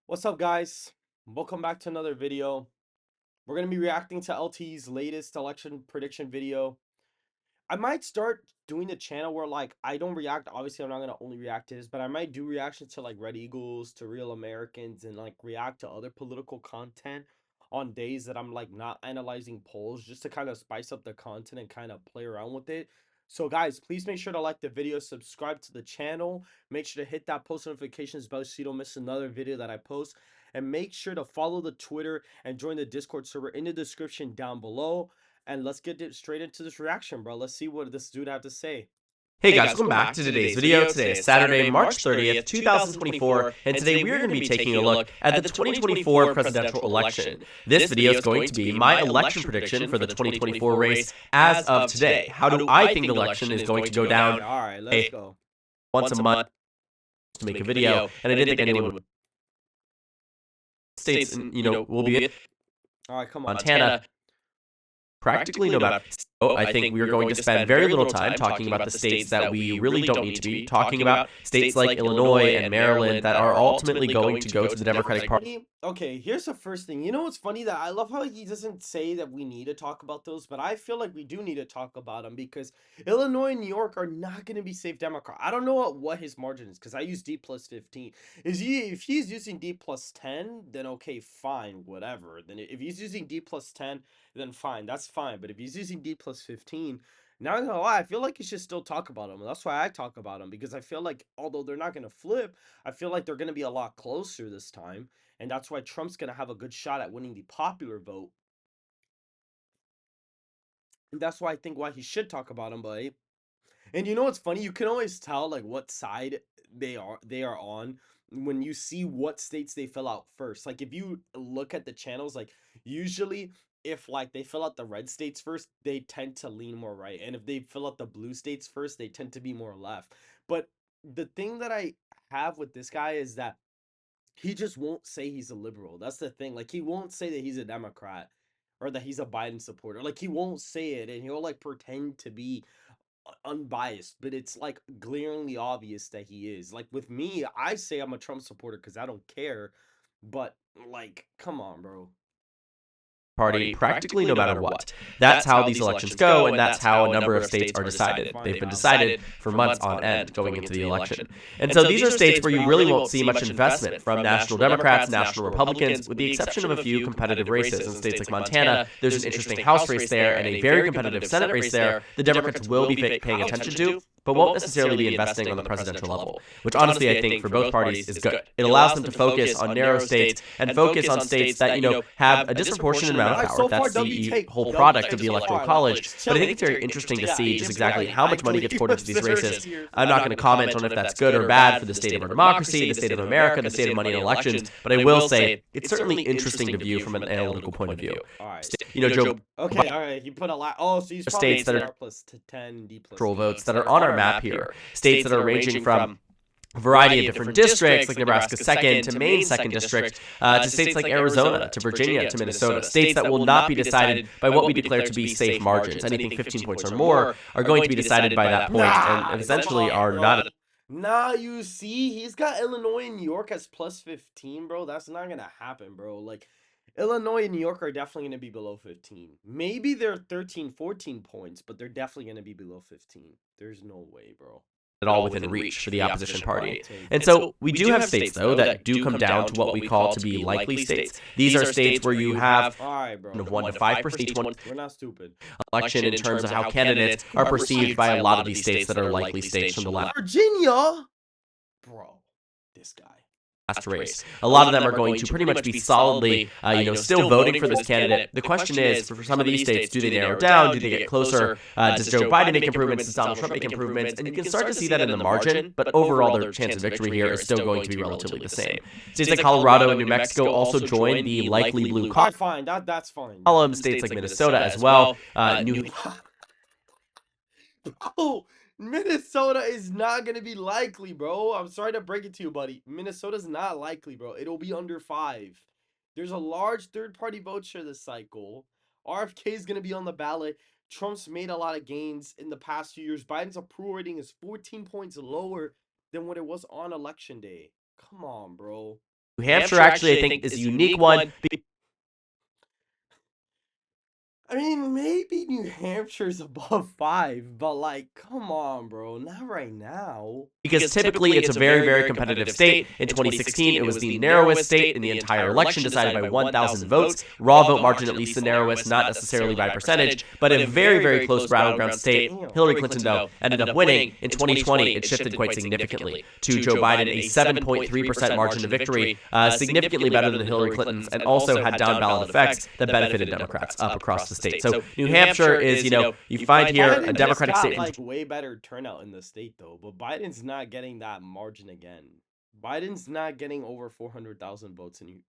What's up, guys? Welcome back to another video. We're going to be reacting to LT's latest election prediction video. I might start doing a channel where I don't react. Obviously, I'm not going to only react to this, but I might do reactions to Red Eagles, to Real Americans, and react to other political content on days that I'm not analyzing polls, just to kind of spice up the content and kind of play around with it. So guys, please make sure to like the video, subscribe to the channel, make sure to hit that post notifications bell so you don't miss another video that I post, and make sure to follow the Twitter and join the Discord server in the description down below. And let's get straight into this reaction, bro. Let's see what this dude have to say. Hey guys, welcome back to today's video. Today is Saturday, March 30th, 2024, and today we are going to be taking a look at the 2024 presidential election. This video is going to be my election prediction for the 2024 race as of today. How do I think the election is going to go down? All right, let's go. Once a month to make a video, and I didn't think anyone would states, and will be All right, come on. Montana. Practically no matter. So I think we are going to spend very little time talking about the states that we really don't need to be talking about. States like Illinois and Maryland that are ultimately going to go to the Democratic Party. Okay, here's the first thing. You know what's funny? That I love how he doesn't say that we need to talk about those, but I feel like we do need to talk about them because Illinois and New York are not going to be safe Democrat. I don't know what his margin is because I use D plus 15. If he's using D plus 10, then okay, fine, whatever. Then if he's using D plus 10, then fine, that's fine. But if he's using D plus 15, not gonna lie, I feel like you should still talk about them. That's why I talk about them, because I feel like although they're not gonna flip, I feel like they're gonna be a lot closer this time, and that's why Trump's gonna have a good shot at winning the popular vote. And that's why I think why he should talk about them, but and you know what's funny? You can always tell what side they are on when you see what states they fill out first. Like if you look at the channels, usually if they fill out the red states first, they tend to lean more right. And if they fill out the blue states first, they tend to be more left. But the thing that I have with this guy is that he just won't say he's a liberal. That's the thing. He won't say that he's a Democrat or that he's a Biden supporter. He won't say it, and he'll pretend to be unbiased, but it's glaringly obvious that he is. With me, I say I'm a Trump supporter because I don't care, but come on, bro. Party practically no matter what. That's how these elections go, and that's how a number of states are decided. They've been decided for months on end going into the election. And so these are states where you really won't see much investment from national Democrats, national Republicans, with the exception of a few competitive races. In states like Montana, there's an interesting House race there and a very competitive Senate race there the Democrats will be paying attention to, but won't necessarily be investing on the presidential level, which honestly I think for both parties is good. It allows them to focus on narrow states and focus on states that, have a disproportionate amount of power. That's the whole product of the Electoral College. But I think it's very interesting to see just exactly how much money gets poured into these races. I'm not going to comment on if that's good or bad for the state of our democracy, the state of America, the state of money in elections, but I will say it's certainly interesting to view from an analytical point of view. All right. Joe. Okay, all right. He put a lot. Oh, so he's probably states that are plus 10, D plus votes that are on our map here. States that are ranging from a variety of different districts, like Nebraska 2nd to Maine 2nd district, to states like Arizona, to Virginia, to Minnesota, states that will not be decided by what we declare to be safe margins. Anything 15 points or more are going to be decided by that point, and essentially are not. Nah, you see, he's got Illinois and New York as plus 15, bro. That's not gonna happen, bro. Illinois and New York are definitely gonna be below 15. Maybe they're 13, 14 points, but they're definitely gonna be below 15. There's no way, bro. At all within reach for the opposition party. And so we do have states, though, that do come down to what we call to be likely states. These are states where you have 1 to 5% each one. We're not stupid. Election in terms of how candidates are perceived by a lot of these states that are likely states from the last. Virginia, bro, this guy. Last race. A lot of them are going to pretty much be solidly, still voting for this candidate. The question is, for some of these states, do they narrow down? Do they get closer? Does Joe Biden make improvements? Does Donald Trump make improvements? And you can start to see that in the margin, but overall, their chance of victory here is still going to be relatively the same. States like Colorado and New Mexico also join the likely blue column. Fine, that's fine. States like Minnesota as well. Oh, Minnesota is not going to be likely, bro. I'm sorry to break it to you, buddy. Minnesota's not likely, bro. It'll be under 5. There's a large third-party vote share this cycle. RFK is going to be on the ballot. Trump's made a lot of gains in the past few years. Biden's approval rating is 14 points lower than what it was on election day. Come on, bro. New Hampshire actually, I think, is a unique one. I mean, maybe New Hampshire's above 5, but like, come on, bro, not right now. Because typically it's a very, very competitive state. In 2016, it was the narrowest state in the entire election, decided by 1,000 votes. Raw vote margin, at least the narrowest, not necessarily by percentage, but a very, very close battleground state. Hillary Clinton, though, ended up winning. In 2020, it shifted quite significantly to Joe Biden, a 7.3% margin of victory, significantly better than Hillary Clinton's, and also had down ballot effects that benefited Democrats up across the state. So New Hampshire is, you find here a Democratic state. Like way better turnout in the state though, but Biden's not getting that margin again. Biden's not getting over 400,000 votes in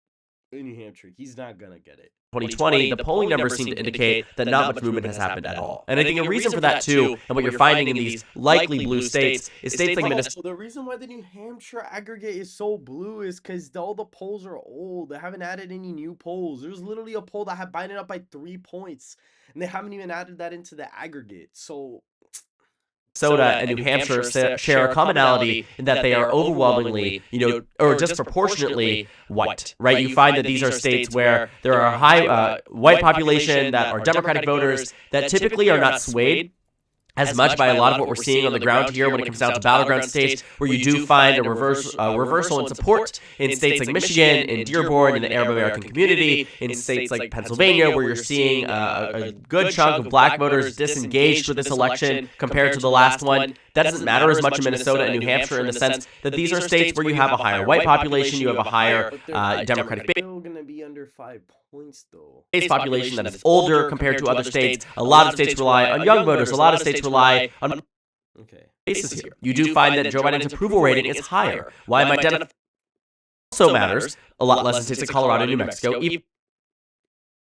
New Hampshire. He's not gonna get it. 2020, the polling numbers seem to indicate that not much movement has happened at all. And I think a reason for that too, and what you're finding in these likely blue states, is states like Minnesota. The reason why the New Hampshire aggregate is so blue is because all the polls are old. They haven't added any new polls. There's literally a poll that had Biden up by 3 points, and they haven't even added that into the aggregate. So Minnesota and New Hampshire share a commonality in that they are overwhelmingly, or disproportionately white, right? You find that these are states where there are a high white population that are Democratic voters that typically are not swayed as much by a lot of what we're seeing on the ground here when it comes down to battleground states, where you do find a reversal in support in states like Michigan, in Dearborn, in the Arab American community, in states like Pennsylvania, where you're seeing a good chunk of black voters disengaged with this election compared to the last one. That doesn't matter as much in Minnesota and New Hampshire in the sense that these are states where you have a higher white population, you have a higher Democratic base. Still gonna be under 5 points though. States population that is older compared to other states. A lot of states rely on young voters. A lot of states rely on bases here. You do find that Joe Biden's approval rating is higher. Why might identify also matters a lot less in states like Colorado and New Mexico. Even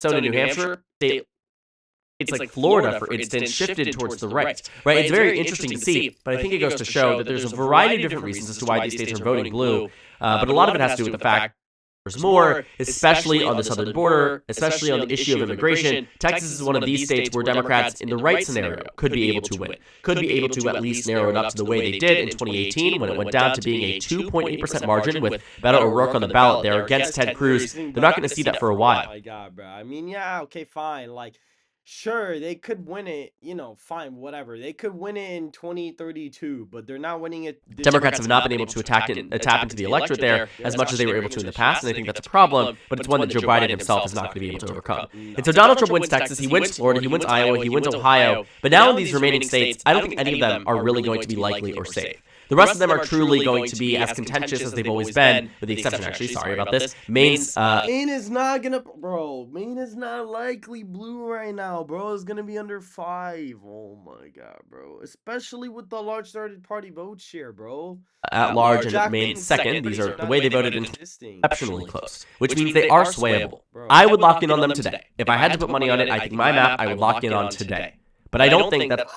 so, in New Hampshire, it's like Florida, for instance, shifted towards the right. It's very interesting to see, but I think it goes to show that there's a variety of different reasons as to why these states are voting blue. But a lot of it has to do with the fact there's more, especially on the southern border, especially on the issue of immigration. Texas is one of these states where Democrats, in the right scenario, could be able to win, could be able to at least narrow it up to the way they did in 2018 when it went down to being a 2.8% margin with Beto O'Rourke on the ballot there against Ted Cruz. They're not going to see that for a while. Oh my God, bro. I mean, yeah, okay, fine. Like, sure, they could win it, fine, whatever. They could win it in 2032, but they're not winning it. Democrats have not been able to tap into the electorate there as much as they were able to in the past, and I think that's a problem, but it's one that Joe Biden himself is not going to be able to overcome. And so Donald Trump wins Texas, he wins Florida, he wins Iowa, he wins Ohio, but now in these remaining states, I don't think any of them are really going to be likely or safe. The rest of them are truly going to be as contentious as they've always been, with the exception, actually, sorry about this. Maine is not gonna, bro. Maine is not likely blue right now, bro. It's gonna be under 5. Oh my God, bro. Especially with the large third party vote share, bro. At large and Maine second. These are the way they voted in exceptionally close, which means they are swayable. I would lock in on them today. If I had to put money on it, I think my map I would lock in on today. But I don't think that.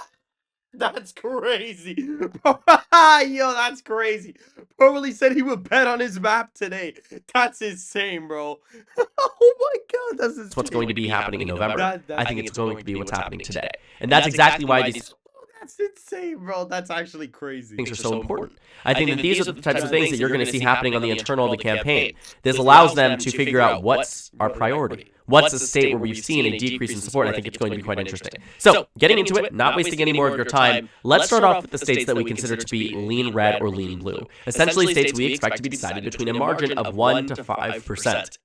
That's crazy. Yo, that's crazy. Probably said he would bet on his map today. That's insane, bro. Oh my God, that's insane. What's going to be happening in November. I think it's going to be what's happening today. And that's exactly why these... That's insane, bro. That's actually crazy. Things are so important. I think that these are the types of things that you're going to see happening on the internal of the campaign. This allows them to figure out what's our priority. What's a state where we've seen a decrease in support? I think it's going to be quite interesting. So, getting into it, not wasting any more of your time, let's start off with the states that we consider to be lean red or lean blue. Essentially, states we expect to be decided between a margin of 1 to 5%.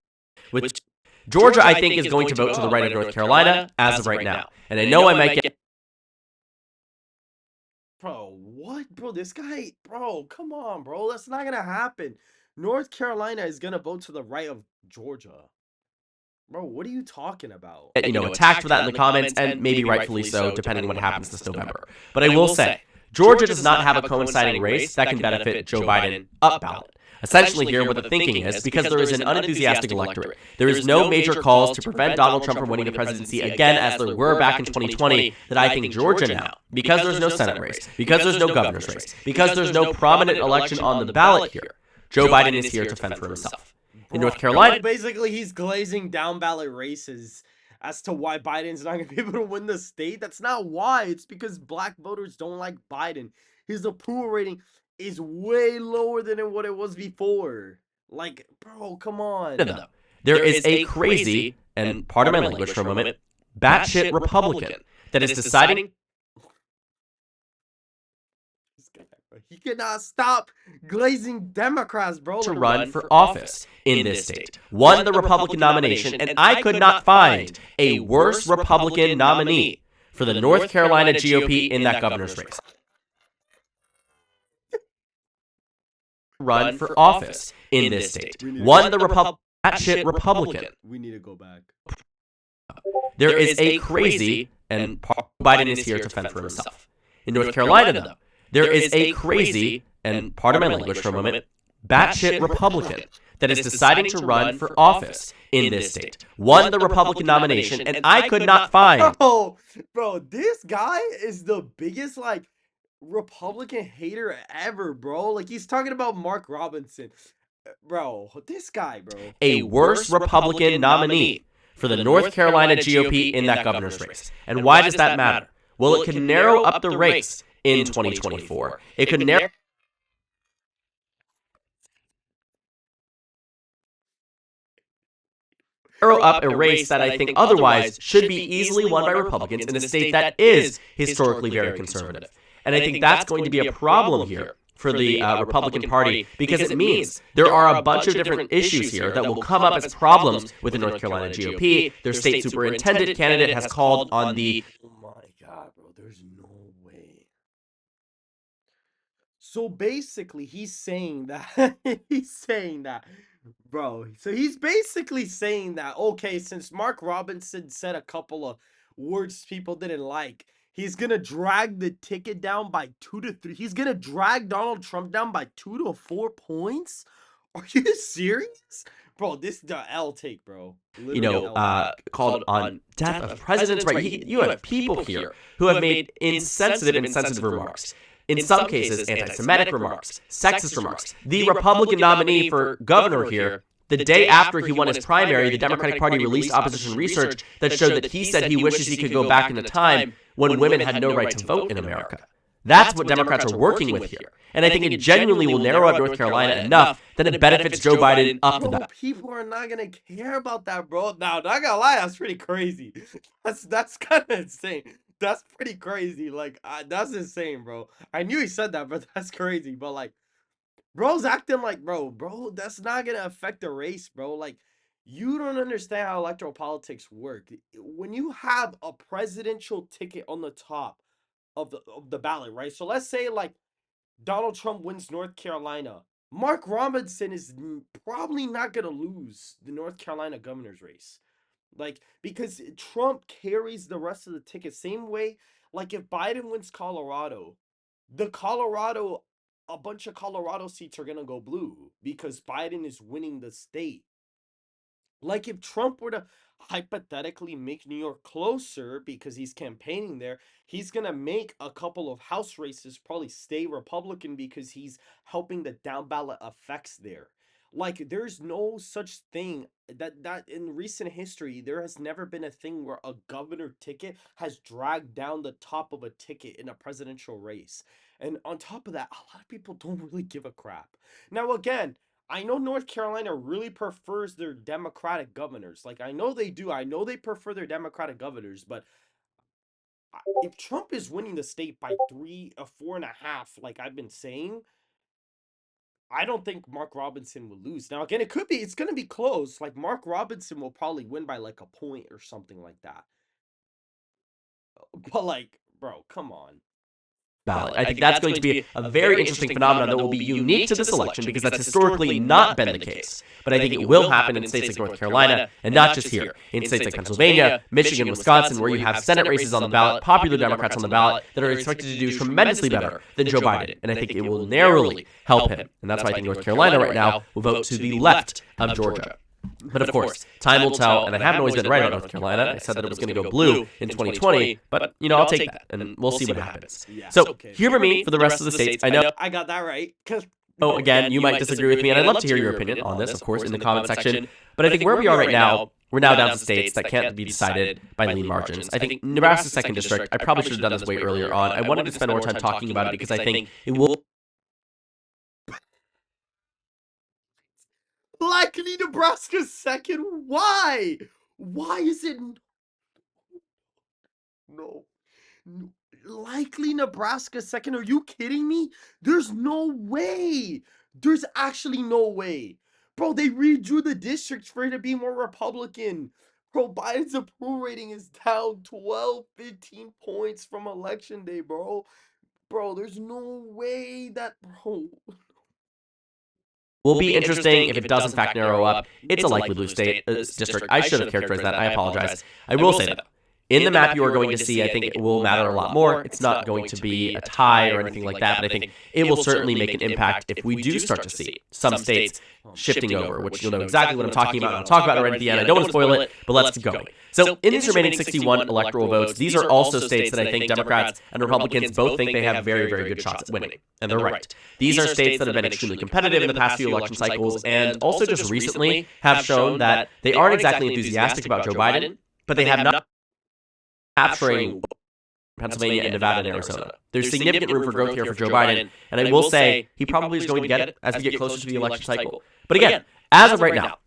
With Georgia, I think, is going to vote to the right of North Carolina as of right now. And I know I might get... Bro, what? Bro, this guy... Bro, come on, bro. That's not going to happen. North Carolina is going to vote to the right of Georgia. Bro, what are you talking about? Attacked for that in the comments, and maybe rightfully so, depending on what happens this November. But I will say, Georgia does not have a coinciding race that can benefit Joe Biden up ballot. Essentially here, what the thinking is, because there is an unenthusiastic electorate, there is no major calls to prevent Donald Trump from winning the presidency again as there were back in 2020, that I think Georgia now, because there's no Senate race, because there's no governor's race, because there's no prominent election on the ballot here, Joe Biden is here to fend for himself. In North Carolina, basically, he's glazing down ballot races as to why Biden's not going to be able to win the state. That's not why. It's because black voters don't like Biden. His approval rating is way lower than what it was before. Like, bro, come on. though, there is a crazy, and pardon my language for a moment, batshit Republican that is deciding This guy, bro, he cannot stop glazing Democrats, bro. to Like, run for office in this state, won the Republican nomination, and I could not find a worse Republican nominee for the North Carolina GOP in that governor's race. Run for office in this state, won the batshit Republican. we need to go back. There is a crazy, and Biden is here to fend for himself. In North Carolina, though, there is a crazy, and pardon my language for a moment, batshit Republican that is deciding to run for office in this state, won the Republican nomination, and I could not find. Bro, this guy is the biggest, like, Republican hater ever, bro. Like, he's talking about Mark Robinson. Bro, this guy, bro. A worse Republican nominee for the North Carolina GOP in that governor's race. And why does that matter? Well, it could narrow up the race in 2024. It could narrow up a race that I think otherwise should be easily won by Republicans in a state that is historically very conservative. And I think that's going to be a problem here for the Republican Party, because it means there are a bunch of different issues here that will come up as problems with the North Carolina GOP. Their state superintendent candidate has called on the... Oh my God, bro, there's no way. So basically, he's saying that, bro. So he's basically saying that, okay, since Mark Robinson said a couple of words people didn't like, he's going to drag the ticket down by 2 to 3. He's going to drag Donald Trump down by 2 to 4 points? Are you serious? Bro, this is the L take, bro. Literally called on death of presidents, right? You have people here who have made insensitive remarks. In some cases, anti-Semitic remarks, sexist remarks. The Republican nominee for governor here, the day after he won his primary, the Democratic Party released opposition research that showed that he said he wishes he could go back in a time when women had no right to vote in America. That's what Democrats are working with here. And I think it genuinely will narrow up North Carolina enough that it benefits Joe Biden up to that. People are not going to care about that, bro. Now, not gonna lie, that's pretty crazy. That's kind of insane. That's pretty crazy. Like, that's insane, bro. I knew he said that, but that's crazy. But, like, bro's acting like, bro, that's not going to affect the race, bro. Like, you don't understand how electoral politics work. When you have a presidential ticket on the top of the ballot, right? So let's say, like, Donald Trump wins North Carolina. Mark Robinson is probably not going to lose the North Carolina governor's race. Like, because Trump carries the rest of the ticket. Same way, like, if Biden wins Colorado, a bunch of Colorado seats are going to go blue because Biden is winning the state. Like, if Trump were to hypothetically make New York closer because he's campaigning there, he's going to make a couple of House races probably stay Republican because he's helping the down ballot effects there. Like, there's no such thing that in recent history, there has never been a thing where a governor ticket has dragged down the top of a ticket in a presidential race. And on top of that, a lot of people don't really give a crap. Now, again, I know North Carolina really prefers their Democratic governors. Like, I know they do. I know they prefer their Democratic governors. But if Trump is winning the state by 3 or 4.5, like I've been saying, I don't think Mark Robinson will lose. Now, again, it's going to be close. Like, Mark Robinson will probably win by like a point or something like that. But, like, bro, come on. Ballot. I think that's going to be a very interesting phenomenon that will be unique to this election because that's historically not been the case. But I think it will happen in states like North Carolina, and not just here. In states like Pennsylvania, Michigan, Wisconsin, where you have Senate races on the ballot, popular Democrats on the ballot that are expected to do tremendously better than Joe Biden. And I think it will narrowly help him. And that's why I think North Carolina right now will vote to the left of Georgia. But of course, time will tell, and I haven't always been right about North Carolina. I said that it was going to go blue in 2020, but, I'll take that, and we'll see what happens. So, hear me for the rest of the states. I know I got that right. Oh, again, you might disagree with me, and I'd love to hear your opinion on this, of course, in the comment section. But I think where we are right now, we're now down to states that can't be decided by lean margins. I think Nebraska's 2nd district, I probably should have done this way earlier on. I wanted to spend more time talking about it because I think it will... Likely Nebraska second. Why? Why is it no? Likely Nebraska second. Are you kidding me? There's no way. There's actually no way. Bro, they redrew the districts for it to be more Republican. Bro, Biden's approval rating is down 12, 15 points from election day, bro. Bro, there's no way that, bro. Will be interesting if it does in fact narrow up. It's a likely blue state district. I should have characterized that. I apologize. I will say that in the map you are going to see, I think it will matter a lot more. It's not going to be a tie or anything like that, but I think it will certainly make an impact if we do start to see some states shifting over, which you'll know exactly what I'm talking about. I'll talk about it right at the end. I don't want to spoil it, but let's keep going. So in these remaining 61 electoral votes, these are also states that I think Democrats and Republicans both think they have very, very good shots at winning. And they're right. These are states that have been extremely competitive in the past few election cycles and also just recently have shown that they aren't exactly enthusiastic about Joe Biden, but they have not capturing Pennsylvania and Nevada and Arizona. There's significant room for growth here for Joe Biden, and I will say he probably is going to get it as we get closer to the election cycle. But again, as of right now,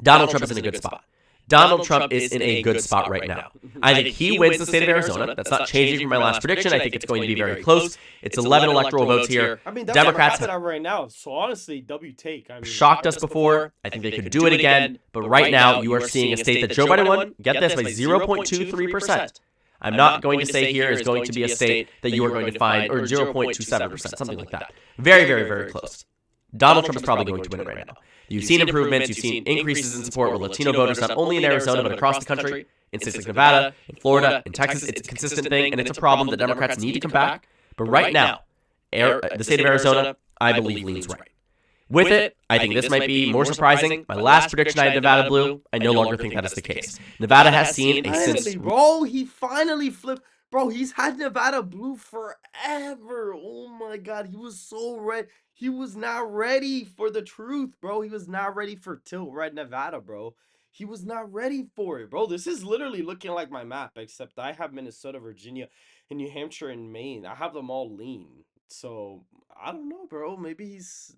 Donald Trump is in a good spot. Donald Trump is in a good spot right now. I think he wins the state of Arizona. That's not changing from my last prediction. I think it's going to be very close. It's 11 electoral votes here. I mean, that's Democrats have right now. So honestly, W take. I mean, shocked us before. I think they could do it again. But right now, you are seeing a state that Joe Biden won, get this, by 0.23%. I'm not going to say here is going to be a state that you are going to find, or 0.27%, something like that. Very, very, very close. Donald Trump is probably going to win it right now. You've seen improvements, you've seen increases in support with Latino voters, not only in Arizona, but across the country, in states like Nevada, in Florida, in Texas. It's a consistent thing, and it's a problem that Democrats need to come back. But right now, the state of Arizona, I believe, leans right. With it, I think this might be more surprising. My last prediction, I had Nevada blue. I no longer think that is the case. Nevada has seen a since... Bro, he finally flipped. Bro, he's had Nevada blue forever. Oh my God, he was so ready. He was not ready for the truth, bro. He was not ready for tilt red Nevada, bro. He was not ready for it, bro. This is literally looking like my map, except I have Minnesota, Virginia, and New Hampshire and Maine. I have them all lean. So, I don't know, bro. Maybe he's...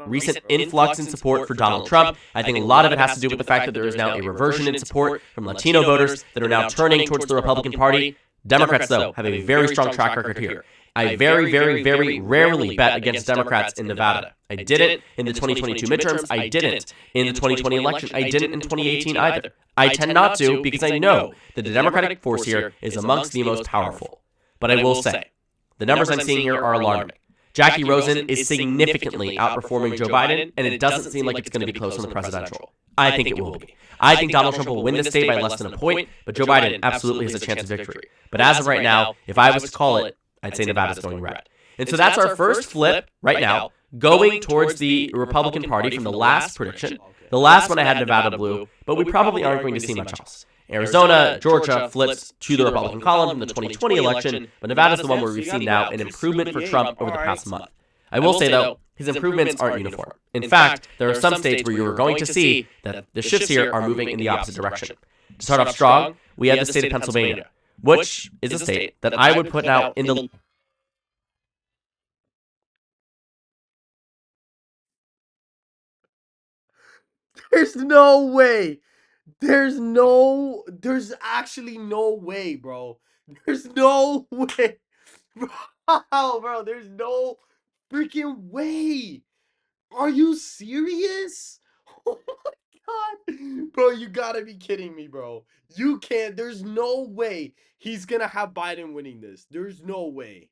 recent influx in support for Donald Trump. I think a lot of it has to do with the fact that there is now a reversion in support from Latino voters that are now turning towards the Republican Party. Democrats, though, have a very strong track record here. I very, very, very rarely bet against Democrats in Nevada. I didn't in the 2022 midterms. I didn't in the 2020 election. I didn't in 2018 either. I tend not to because I know that the Democratic force here is amongst the most powerful. But I will say, the numbers I'm seeing here are alarming. Jackie Rosen is significantly outperforming Joe Biden, and it doesn't seem like it's going to be close on the presidential. I think it will be. I think Donald Trump will win this state by less than a point, but Joe Biden absolutely has a chance of victory. But as of right now, if I was to call it, I'd say Nevada's going red. And so that's our first flip right now, going towards the Republican Party from the last prediction. The last one I had Nevada blue, but we probably aren't going to see much else. Arizona, Georgia flips to the Republican column from the 2020 election, but Nevada's the one where we've seen now an improvement for Trump over the past month. I will say, though, his improvements aren't uniform. In fact, there are some states where you are going to see that the shifts here are moving in the opposite direction. To start off strong, we have the state of Pennsylvania, which is a state that I would put now in the... There's no way. There's actually no way, bro. There's no way. Bro, there's no freaking way. Are you serious? Oh my God. Bro, you gotta be kidding me, bro. You can't. There's no way he's gonna have Biden winning this. There's no way.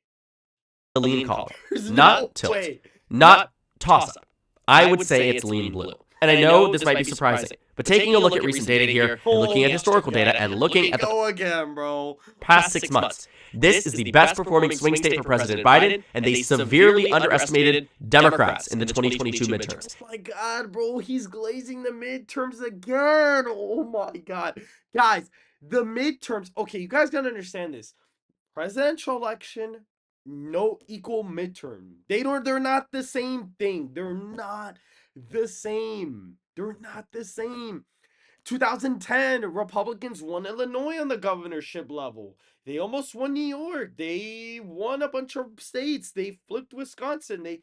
The lean column. There's not no tilt. Way. Not toss-up. I would say it's lean blue. And I know this might be surprising, but taking a look at recent data here, and looking at historical data, and looking at the past 6 months, this is the best performing swing state for President Biden, and they severely underestimated Democrats in the 2022 midterms. Oh my God, bro, he's glazing the midterms again. Oh my God. Guys, the midterms, okay, you guys gotta understand this. Presidential election, no equal midterm. They're not the same thing. They're not the same. They're not the same. 2010, Republicans won Illinois on the governorship level. They almost won New York. They won a bunch of states. They flipped Wisconsin.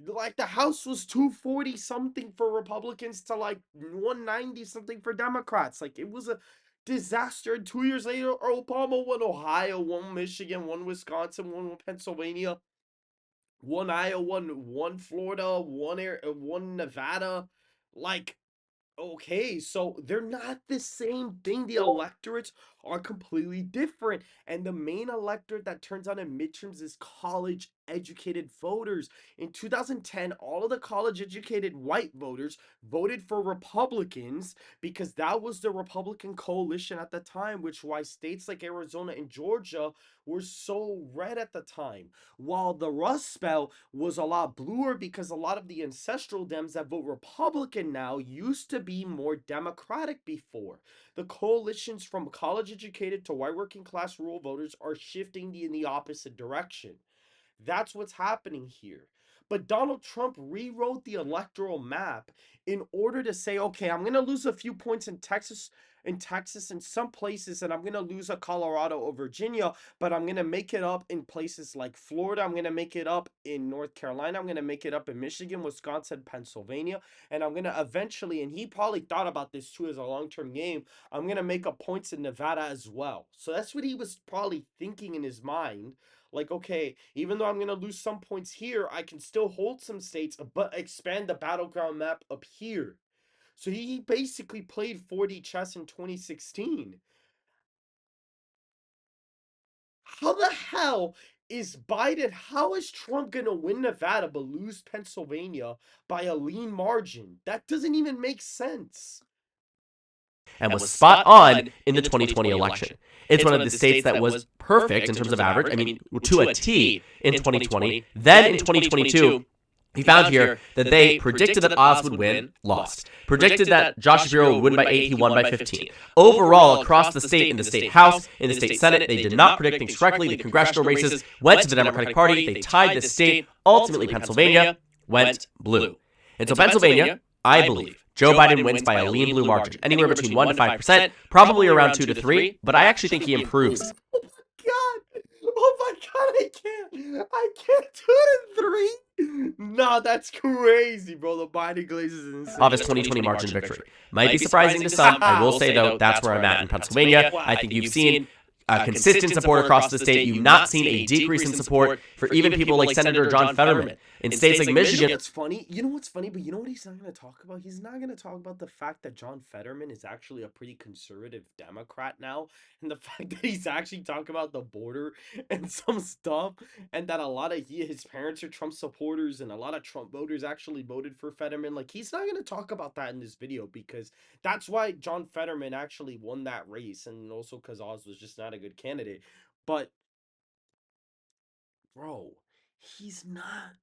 Like the House was 240 something for Republicans to like 190 something for Democrats. Like it was a disaster. And 2 years later, Obama won Ohio, won Michigan, won Wisconsin, won Pennsylvania, won Iowa, won Florida, won Nevada. Like, okay, so they're not the same thing. The electorates are completely different. And the main electorate that turns out in midterms is college educated voters. In 2010, all of the college educated white voters voted for Republicans because that was the Republican coalition at the time, which why states like Arizona and Georgia were so red at the time. While the Rust Belt was a lot bluer because a lot of the ancestral Dems that vote Republican now used to be more Democratic before. The coalitions from college educated to white working class rural voters are shifting in the opposite direction. That's what's happening here. But Donald Trump rewrote the electoral map in order to say, okay, I'm going to lose a few points in Texas in some places, and I'm going to lose a Colorado or Virginia, but I'm going to make it up in places like Florida. I'm going to make it up in North Carolina. I'm going to make it up in Michigan, Wisconsin, Pennsylvania, and I'm going to eventually, and he probably thought about this too as a long-term game, I'm going to make up points in Nevada as well. So that's what he was probably thinking in his mind, like, okay, even though I'm going to lose some points here, I can still hold some states, but expand the battleground map up here. So he basically played 4D chess in 2016. How the hell is Biden, how is Trump going to win Nevada but lose Pennsylvania by a lean margin? That doesn't even make sense. And was spot on in the 2020 election. It's one of the states that was perfect in terms of average, I mean, to a T in 2020. Then in 2022, he found here that they predicted that Oz would win, lost. Predicted that Josh Shapiro would win by 8, he won by 15. Overall, across the state, in the state House, in the state Senate, they did not predict things correctly. The congressional races went to the Democratic Party. They tied the state. Ultimately, Pennsylvania went blue. And so Pennsylvania, I believe, Joe Biden wins by a lean blue margin, anywhere between 1 to 5%, probably around 2 to 3, but I actually think he improves. God. Oh my god, I can't do it in 3. Nah, that's crazy, bro. The Biden glaze is insane. Of his 2020 margin victory. Might be surprising to some. I will say, though, that's where I'm at in Pennsylvania. I think you've seen consistent support across the state. You've not seen a decrease in support for even people like Senator John Fetterman. In states like Michigan, it's funny. You know what's funny? But you know what he's not going to talk about? He's not going to talk about the fact that John Fetterman is actually a pretty conservative Democrat now. And the fact that he's actually talking about the border and some stuff. And that a lot of his parents are Trump supporters. And a lot of Trump voters actually voted for Fetterman. Like, he's not going to talk about that in this video. Because that's why John Fetterman actually won that race. And also because Oz was just not a good candidate. But, bro, he's not.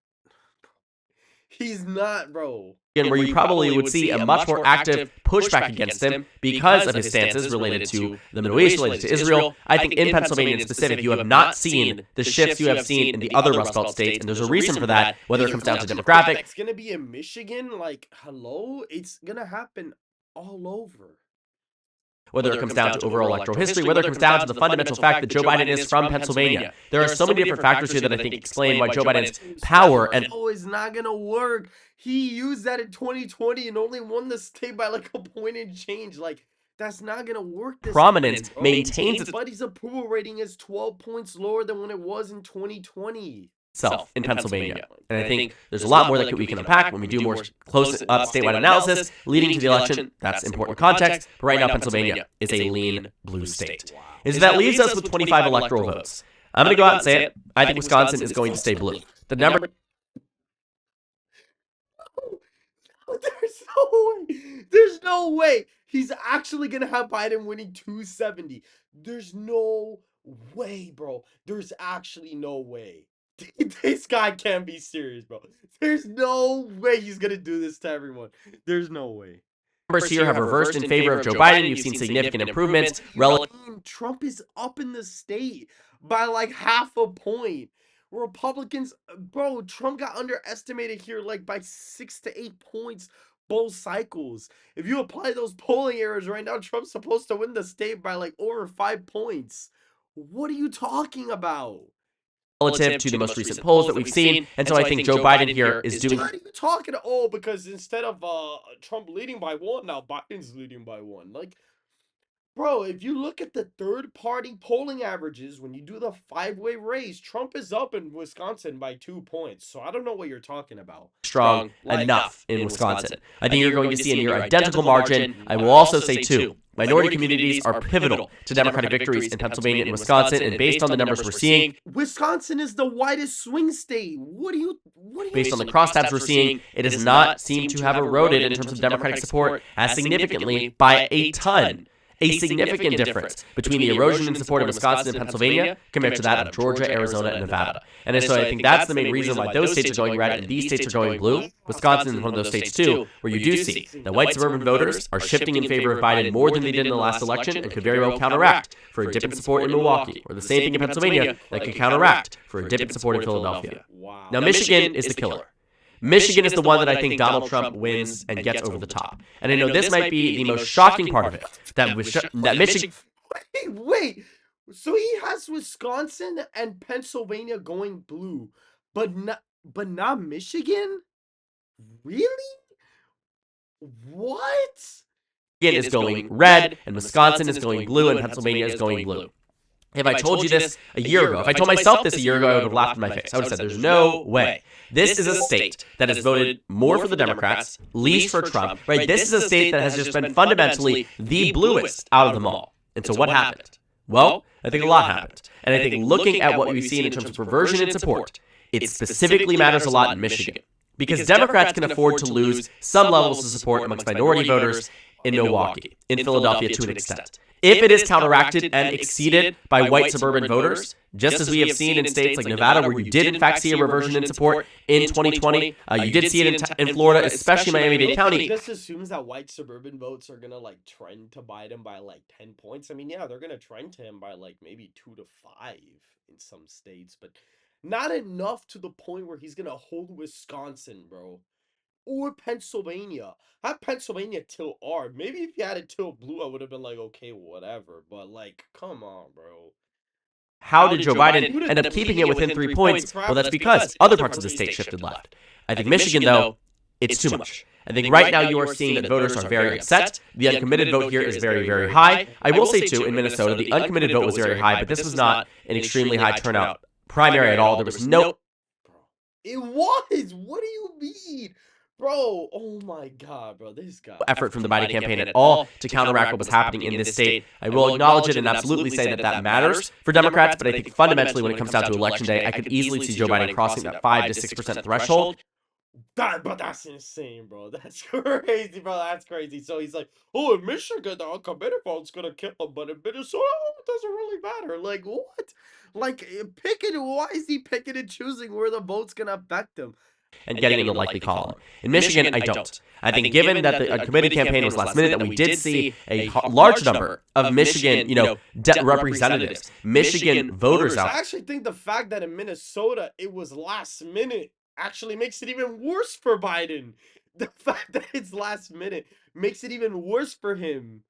He's not, bro. where you probably would see a much more active pushback against him because of his stances related to the Middle East, related to Israel. I think in Pennsylvania in specific, you have not seen the shifts you have seen in the other Rust Belt states, and there's a reason for that, whether it comes down to demographic. It's going to be in Michigan, like, hello? It's going to happen all over. Whether it comes down to overall electoral history, whether it comes down to the fundamental fact that Joe Biden is from Pennsylvania. There are so many different factors here that I think explain why Joe Biden's power and it's not going to work. He used that in 2020 and only won the state by like a point and change. Like, that's not going to work. This prominence maintains its buddy's approval rating is 12 points lower than when it was in 2020. Itself in Pennsylvania. And I think there's a lot more that we can unpack when we do more close-up statewide analysis leading to the election. That's important context. But right now, Pennsylvania is a lean blue state. And so that leaves us with 25 electoral votes. I'm going to go out and say it. I think Wisconsin is going to stay blue. The number... There's no way. There's no way. He's actually going to have Biden winning 270. There's no way, bro. There's actually no way. This guy can't be serious, bro. There's no way he's gonna do this to everyone. There's no way. Numbers here have reversed in favor of Joe Biden. You've seen significant improvements. Trump is up in the state by like half a point. Republicans, bro, Trump got underestimated here like by 6 to 8 points both cycles. If you apply those polling errors right now, Trump's supposed to win the state by like over 5 points. What are you talking about? relative to the most recent polls that we've seen. And so I think Joe Biden here is doing... What are you talking? Oh, because instead of Trump leading by 1, now Biden's leading by 1. Like, bro, if you look at the third-party polling averages, when you do the 5-way race, Trump is up in Wisconsin by 2 points. So I don't know what you're talking about. strong enough in Wisconsin. I think you're going to see a near identical margin. I will also say, too, minority communities are pivotal to Democratic victories in Pennsylvania and Wisconsin, and based on the numbers we're seeing... Wisconsin is the widest swing state. What do you Based on the crosstabs we're seeing, it does not seem to have eroded in terms of Democratic support as significantly by a ton. A significant difference between the erosion in support of Wisconsin and Pennsylvania compared to that of Georgia, Arizona, and Nevada. And so I think that's the main reason why those states are going red and these states are going blue. Wisconsin is one of those states, too, where you do see that white suburban voters are shifting in favor of Biden more than they did in the last election and could very well counteract for a dip in support in Milwaukee, or the same thing in Pennsylvania that could counteract for a dip in support in Philadelphia. Now, Michigan is the killer. Michigan is the one that I think Donald Trump wins and gets over the top. And I know this might be the most shocking part of it. That Michigan... Wait. So he has Wisconsin and Pennsylvania going blue, but not Michigan? Really? What? Michigan is going red, and Wisconsin is going blue, and Pennsylvania is going blue. If I told you this a year ago, if I told myself this a year ago, I would have laughed in my face. I would have said, there's no way. This is a state that has voted more for the Democrats, least for Trump, right? This is a state that has just been fundamentally the bluest out of them all. And so what happened? Well, I think a lot happened. And I think looking at what we've seen in terms of perversion and support, it specifically matters a lot in Michigan. Because Democrats can afford to lose some levels of support amongst minority voters in Milwaukee, in Philadelphia to an extent. If it is counteracted and exceeded by white suburban voters, just as we have seen in states like Nevada, where you did in fact see a reversion in support in 2020, you did see it in Florida, especially Miami-Dade County. This assumes that white suburban votes are gonna like trend to Biden by like 10 points. I mean, yeah, they're gonna trend to him by like maybe 2 to 5 in some states, but not enough to the point where he's gonna hold Wisconsin, bro. Or Pennsylvania. Have Pennsylvania tilt R. Maybe if you had it tilt blue, I would have been like, okay, whatever. But like, come on, bro. How did Joe Biden end up keeping it within 3 points? Well, that's because other parts of the state shifted left. I think Michigan, though, it's too much. I think right now you are seeing that voters are very upset. The uncommitted vote here is very, very high. I will say, too, in Minnesota, the uncommitted vote was very high, but this was not an extremely high turnout primary at all. There was no... It was! What do you mean? Bro, oh my God, bro, this guy. Effort from the Biden campaign at all to counteract what was happening in this state. I will acknowledge it and absolutely say that that matters for Democrats, but I think fundamentally when it comes down to Election Day, I could easily see Joe Biden crossing that 5 to 6% threshold. But that's insane, bro. That's crazy, bro. That's crazy. So he's like, oh, in Michigan, the uncommitted vote's gonna kill him, but in Minnesota, it doesn't really matter. Like, what? Like, why is he picking and choosing where the vote's gonna affect him? And getting in the likely column. In Michigan, I don't. I think given that the committee campaign was last minute, that we did see a large number of Michigan, representatives, Michigan voters out. I actually think the fact that in Minnesota it was last minute actually makes it even worse for Biden. The fact that it's last minute makes it even worse for him.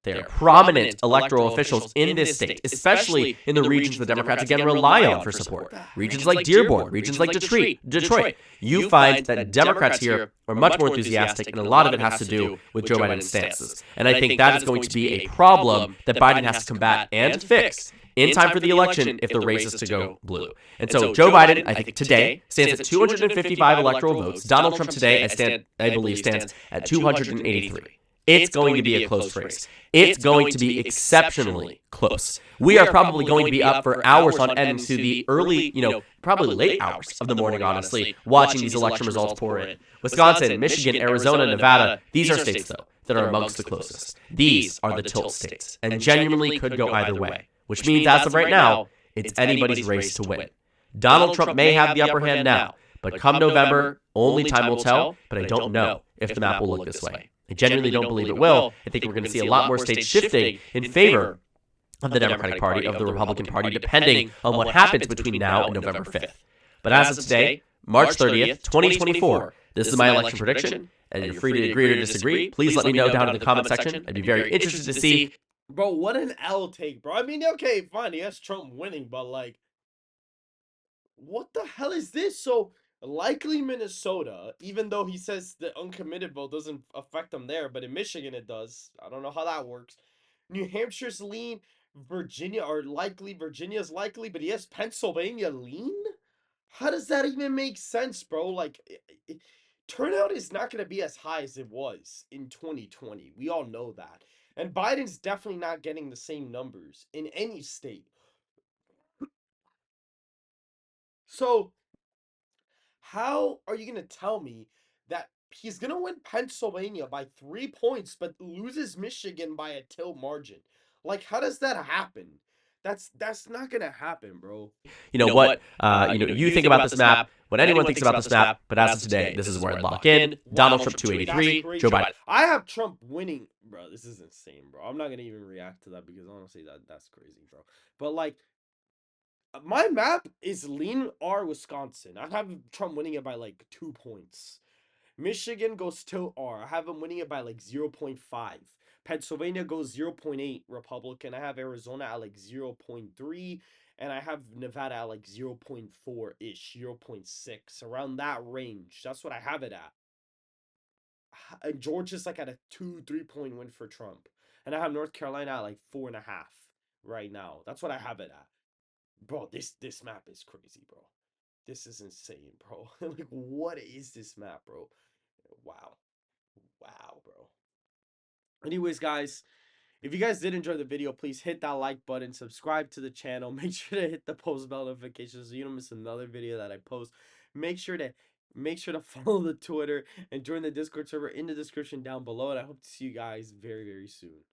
They are prominent electoral officials in this state, especially in the regions the Democrats, again, rely on for support. Regions like Dearborn, regions like Detroit. You find that Democrats here are much more enthusiastic, and a lot of it has to do with Joe Biden's stances. And I think that is going to be a problem that Biden has to combat and fix in time for the election if the race is to go blue. And so Joe Biden, I think today, stands at 255 electoral votes. Donald Trump today, I believe, stands at 283. It's going to be a close race. It's going to be exceptionally close. We are probably going to be up for hours on end into the early, probably late hours of the morning, honestly, watching these election results pour in. Wisconsin, Michigan, Arizona, Nevada, these are states, though, that are amongst the closest. These are the tilt states, and genuinely could go either way, which means as of right now, it's anybody's race to win. Donald Trump may have the upper hand now, but come November, only time will tell, but I don't know if the map will look this way. I genuinely don't believe it will. I think we're going to see a lot more states shifting in favor of the Democratic Party, of the Republican Party, depending on what happens between now and November 5th. But as of today, March 30th, 2024, this is my election prediction, and you're free to agree or disagree. Please let me know down in the comment section. I'd be very interested to see. Bro, what an L take, bro. I mean, okay, fine, yes, Trump winning, but like, what the hell is this? So likely Minnesota, even though he says the uncommitted vote doesn't affect him there, but in Michigan it does. I don't know how that works. New Hampshire's lean, Virginia are likely, Virginia's likely, but he has Pennsylvania lean? How does that even make sense, bro? Like, turnout is not going to be as high as it was in 2020. We all know that. And Biden's definitely not getting the same numbers in any state. So, how are you going to tell me that he's going to win Pennsylvania by 3 points, but loses Michigan by a tilt margin? Like, how does that happen? That's not going to happen, bro. You think about this map. When anyone thinks about this map, but as of today, this is where I'd lock in. Donald Trump 283, Joe Biden. I have Trump winning, bro. This is insane, bro. I'm not gonna even react to that because honestly, that's crazy, bro. But like, my map is lean R Wisconsin. I have Trump winning it by like 2 points. Michigan goes to R. I have him winning it by like 0.5. Pennsylvania goes 0.8 Republican. I have Arizona at like 0.3. And I have Nevada at like 0.4 ish, 0.6, around that range. That's what I have it at. And Georgia's like at a 2, 3 point win for Trump. And I have North Carolina at like 4.5 right now. That's what I have it at. Bro, this map is crazy, bro. This is insane, bro. Like, what is this map, bro? Wow. Wow, bro. Anyways, guys, if you guys did enjoy the video, please hit that like button, subscribe to the channel, make sure to hit the post bell notifications so you don't miss another video that I post. Make sure to follow the Twitter and join the Discord server in the description down below. And I hope to see you guys very, very soon.